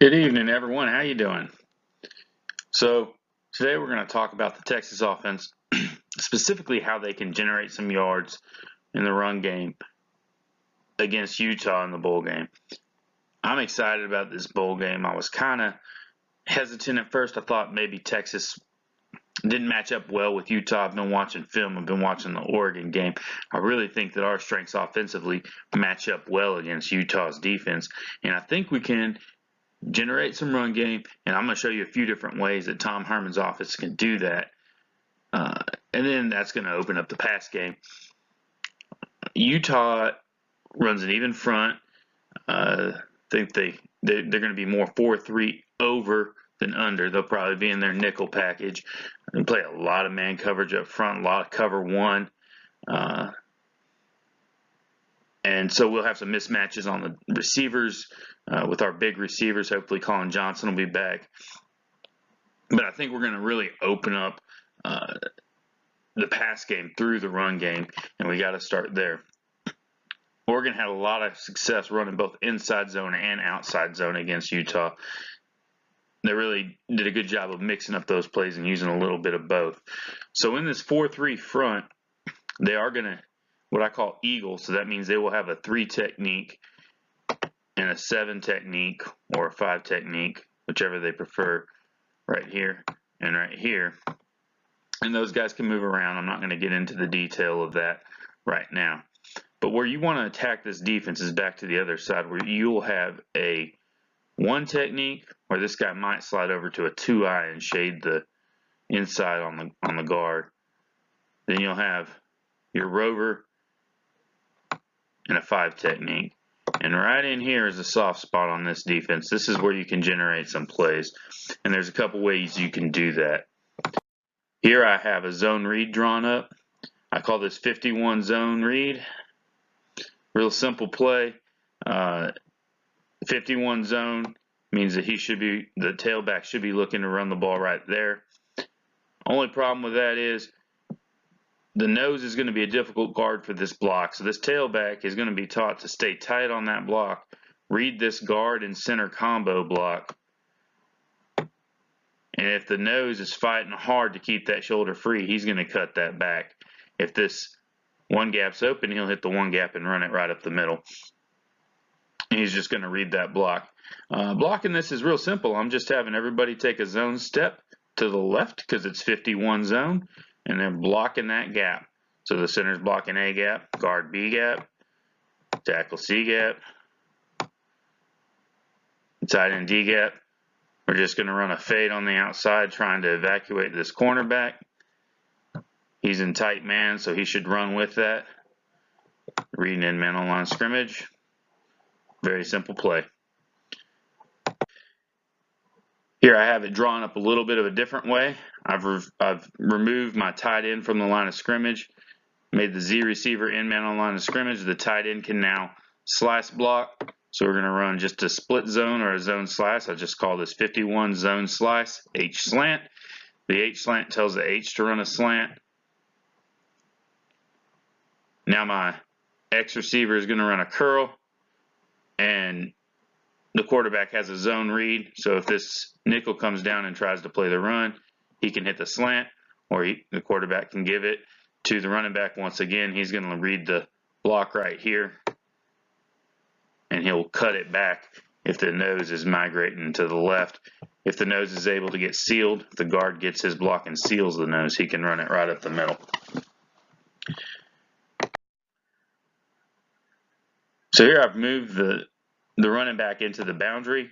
Good evening, everyone. How you doing? So today we're going to talk about the Texas offense, specifically how they can generate some yards in the run game against Utah in the bowl game. I'm excited about this bowl game. I was kind of hesitant at first. I thought maybe Texas didn't match up well with Utah. I've been watching film. I've been watching the Oregon game. I really think that our strengths offensively match up well against Utah's defense, and I think we can generate some run game, and I'm going to show you a few different ways that Tom Herman's offense can do that. And then that's going to open up the pass game. Utah runs an even front. I think they're going to be more 4-3 over than under. They'll probably be in their nickel package. They play a lot of man coverage up front, a lot of cover one. And so we'll have some mismatches on the receivers with our big receivers. Hopefully Colin Johnson will be back. But I think we're going to really open up the pass game through the run game, and we got to start there. Oregon had a lot of success running both inside zone and outside zone against Utah. They really did a good job of mixing up those plays and using a little bit of both. So in this 4-3 front, they are going to what I call eagle, so that means they will have a 3 technique and a 7 technique or a 5 technique, whichever they prefer, right here and right here. And those guys can move around. I'm not going to get into the detail of that right now. But where you want to attack this defense is back to the other side, where you'll have a 1 technique, where this guy might slide over to a 2-eye and shade the inside on the guard. Then you'll have your rover and a 5 technique. And right in here is a soft spot on this defense. This is where you can generate some plays. And there's a couple ways you can do that. Here I have a zone read drawn up. I call this 51 zone read. Real simple play. 51 zone means that the tailback should be looking to run the ball right there. Only problem with that is the nose is going to be a difficult guard for this block. So this tailback is going to be taught to stay tight on that block, read this guard and center combo block. And if the nose is fighting hard to keep that shoulder free, he's going to cut that back. If this one gap's open, he'll hit the one gap and run it right up the middle. And he's just going to read that block. Blocking this is real simple. I'm just having everybody take a zone step to the left because it's 51 zone. And they're blocking that gap. So the center's blocking A gap, guard B gap, tackle C gap, tight end D gap. We're just going to run a fade on the outside trying to evacuate this cornerback. He's in tight man, so he should run with that. Reading in man on line of scrimmage. Very simple play. Here I have it drawn up a little bit of a different way. I've removed my tight end from the line of scrimmage, made the Z receiver in man on line of scrimmage. The tight end can now slice block. So we're going to run just a split zone or a zone slice. I just call this 51 zone slice, H slant. The H slant tells the H to run a slant. Now my X receiver is going to run a curl, and the quarterback has a zone read, so if this nickel comes down and tries to play the run, he can hit the slant, or the quarterback can give it to the running back once again. He's going to read the block right here, and he'll cut it back if the nose is migrating to the left. If the nose is able to get sealed, if the guard gets his block and seals the nose, he can run it right up the middle. So here I've moved the running back into the boundary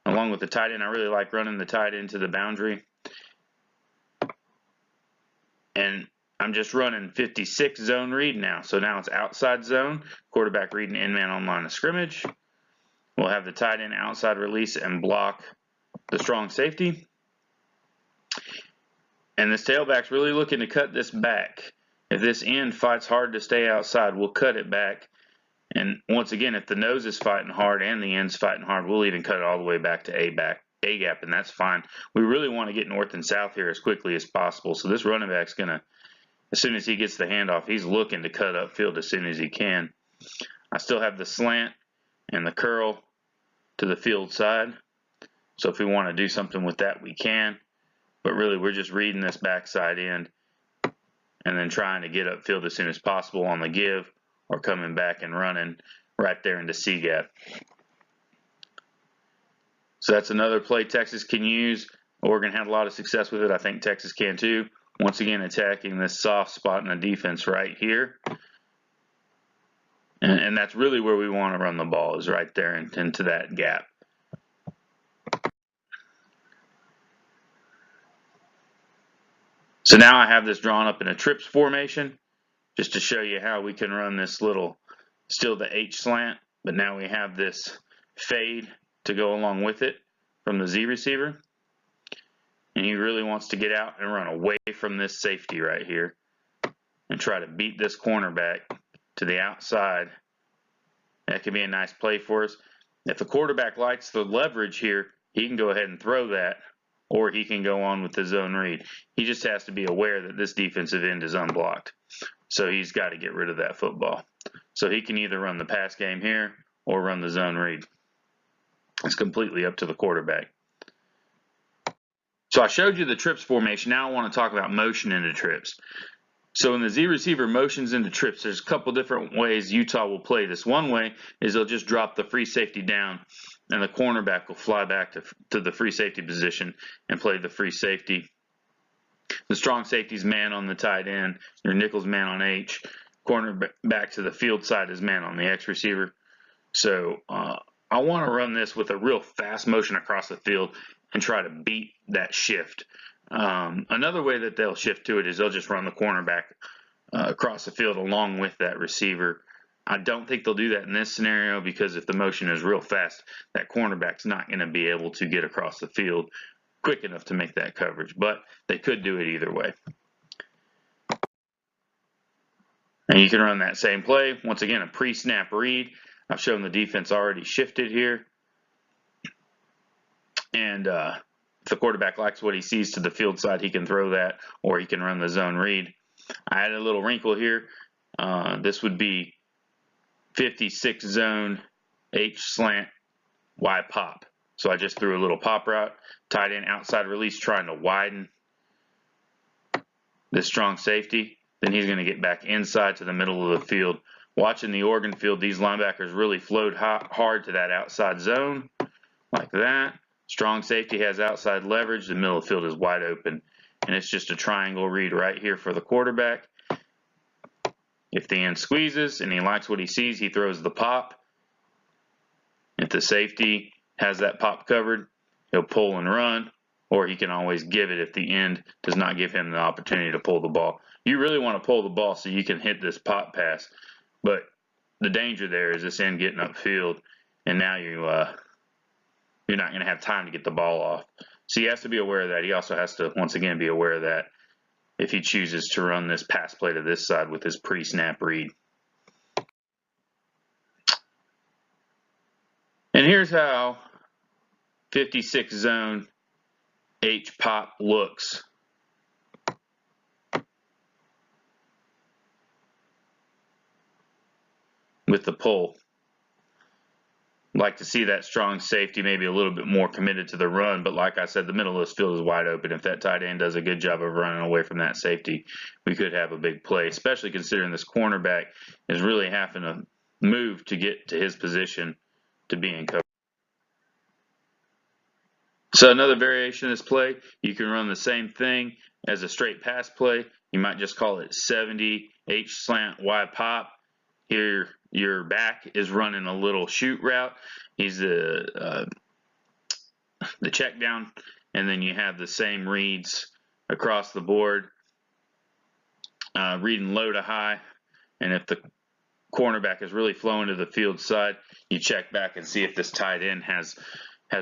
along with the tight end. I really like running the tight end to the boundary. And I'm just running 56 zone read now. So now it's outside zone, quarterback reading in man on line of scrimmage. We'll have the tight end outside release and block the strong safety. And this tailback's really looking to cut this back. If this end fights hard to stay outside, we'll cut it back. And once again, if the nose is fighting hard and the end's fighting hard, we'll even cut it all the way back to A gap, and that's fine. We really want to get north and south here as quickly as possible. So this running back's going to, as soon as he gets the handoff, he's looking to cut upfield as soon as he can. I still have the slant and the curl to the field side. So if we want to do something with that, we can. But really, we're just reading this backside end and then trying to get upfield as soon as possible on the give, or coming back and running right there into C gap. So that's another play Texas can use. Oregon had a lot of success with it. I think Texas can too. Once again, attacking this soft spot in the defense right here. And that's really where we want to run the ball, is right there into that gap. So now I have this drawn up in a trips formation, just to show you how we can run this little, still the H slant, but now we have this fade to go along with it from the Z receiver. And he really wants to get out and run away from this safety right here and try to beat this cornerback to the outside. That could be a nice play for us. If the quarterback likes the leverage here, he can go ahead and throw that, or he can go on with the zone read. He just has to be aware that this defensive end is unblocked. So he's got to get rid of that football. So he can either run the pass game here or run the zone read. It's completely up to the quarterback. So I showed you the trips formation. Now I want to talk about motion into trips. So when the Z receiver motions into trips, there's a couple different ways Utah will play this. One way is they'll just drop the free safety down, and the cornerback will fly back to the free safety position and play the free safety. The strong safety's man on the tight end, your nickel's man on H. Cornerback to the field side is man on the X receiver. So I want to run this with a real fast motion across the field and try to beat that shift. Another way that they'll shift to it is they'll just run the cornerback across the field along with that receiver. I don't think they'll do that in this scenario, because if the motion is real fast, that cornerback's not going to be able to get across the field quick enough to make that coverage. But they could do it either way. And you can run that same play. Once again, a pre-snap read. I've shown the defense already shifted here. And if the quarterback likes what he sees to the field side, he can throw that, or he can run the zone read. I added a little wrinkle here. This would be 56 zone, H slant, Y pop. So I just threw a little pop route, tight end outside release, trying to widen this strong safety. Then he's going to get back inside to the middle of the field. Watching the Oregon field, these linebackers really flowed hard to that outside zone, like that. Strong safety has outside leverage. The middle of the field is wide open. And it's just a triangle read right here for the quarterback. If the end squeezes and he likes what he sees, he throws the pop. If the safety has that pop covered, he'll pull and run, or he can always give it if the end does not give him the opportunity to pull the ball. You really want to pull the ball so you can hit this pop pass, but the danger there is this end getting upfield, and now you're not going to have time to get the ball off. So he has to be aware of that. He also has to, once again, be aware of that if he chooses to run this pass play to this side with his pre-snap read. And here's how 56 zone H pop looks. With the pull. Like to see that strong safety maybe a little bit more committed to the run, but like I said, the middle of this field is wide open. If that tight end does a good job of running away from that safety, we could have a big play, especially considering this cornerback is really having to move to get to his position to be in cover. So another variation of this play, you can run the same thing as a straight pass play. You might just call it 70 H slant Y pop. Here your back is running a little shoot route. He's the check down, and then you have the same reads across the board, reading low to high. And if the cornerback is really flowing to the field side, you check back and see if this tight end has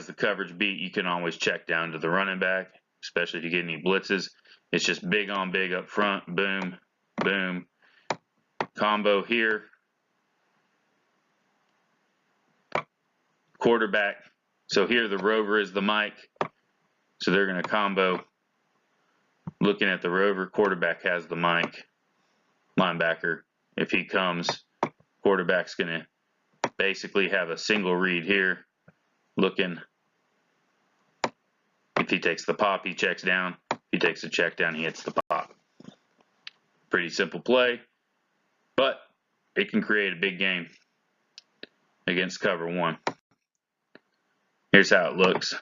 the coverage beat. You can always check down to the running back, especially if you get any blitzes. It's just big on big up front. Boom, boom. Combo here. Quarterback. So here the rover is the mic. So they're going to combo. Looking at the rover, quarterback has the mic. Linebacker, if he comes, quarterback's going to basically have a single read here. Looking If he takes the pop, he checks down. If he takes the check down, he hits the pop. Pretty simple play, but it can create a big game against cover 1. Here's how it looks.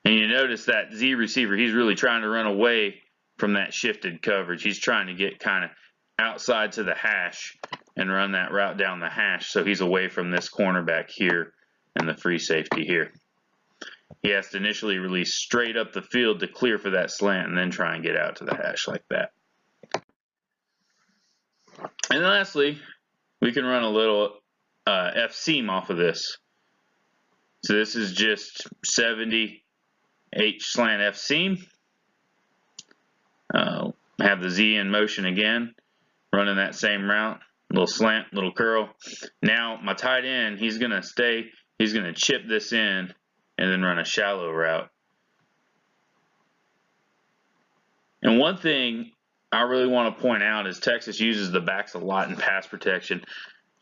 And you notice that Z receiver, he's really trying to run away from that shifted coverage. He's trying to get kind of outside to the hash and run that route down the hash, so he's away from this cornerback here and the free safety here. He has to initially release straight up the field to clear for that slant and then try and get out to the hash like that. And lastly, we can run a little F-seam off of this. So this is just 70 H slant F-seam. Have the Z in motion again, running that same route. Little slant, little curl. Now my tight end, he's going to chip this in and then run a shallow route. And one thing I really want to point out is Texas uses the backs a lot in pass protection.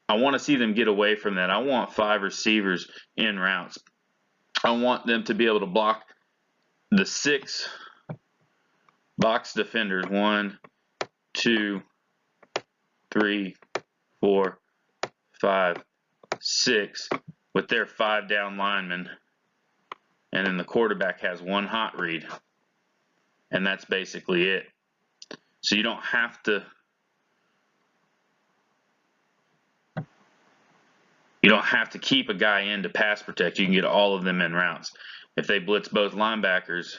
I want to see them get away from that. I want 5 receivers in routes. I want them to be able to block the 6 box defenders. 1, 2, 3, 4, 5, 6 with their 5 down linemen. And then the quarterback has 1 hot read. And that's basically it. So you don't have to keep a guy in to pass protect. You can get all of them in routes. If they blitz both linebackers,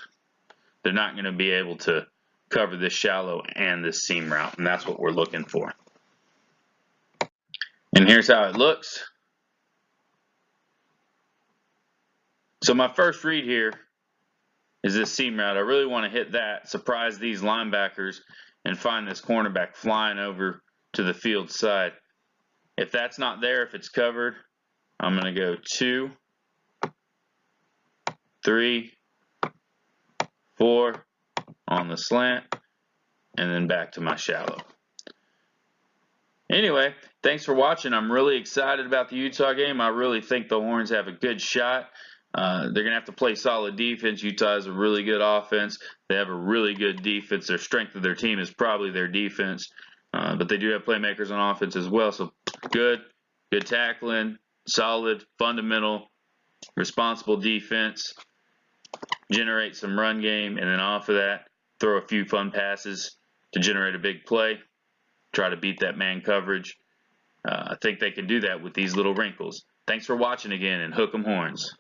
they're not going to be able to cover this shallow and this seam route, and that's what we're looking for. And here's how it looks. So my first read here is this seam route. I really want to hit that, surprise these linebackers, and find this cornerback flying over to the field side. If that's not there, if it's covered, I'm going to go 2, 3, 4 on the slant, and then back to my shallow. Anyway, thanks for watching. I'm really excited about the Utah game. I really think the Horns have a good shot. They're going to have to play solid defense. Utah has a really good offense. They have a really good defense. Their strength of their team is probably their defense. But they do have playmakers on offense as well. So good tackling, solid, fundamental, responsible defense. Generate some run game, and then off of that, throw a few fun passes to generate a big play. Try to beat that man coverage. I think they can do that with these little wrinkles. Thanks for watching again, and hook 'em horns.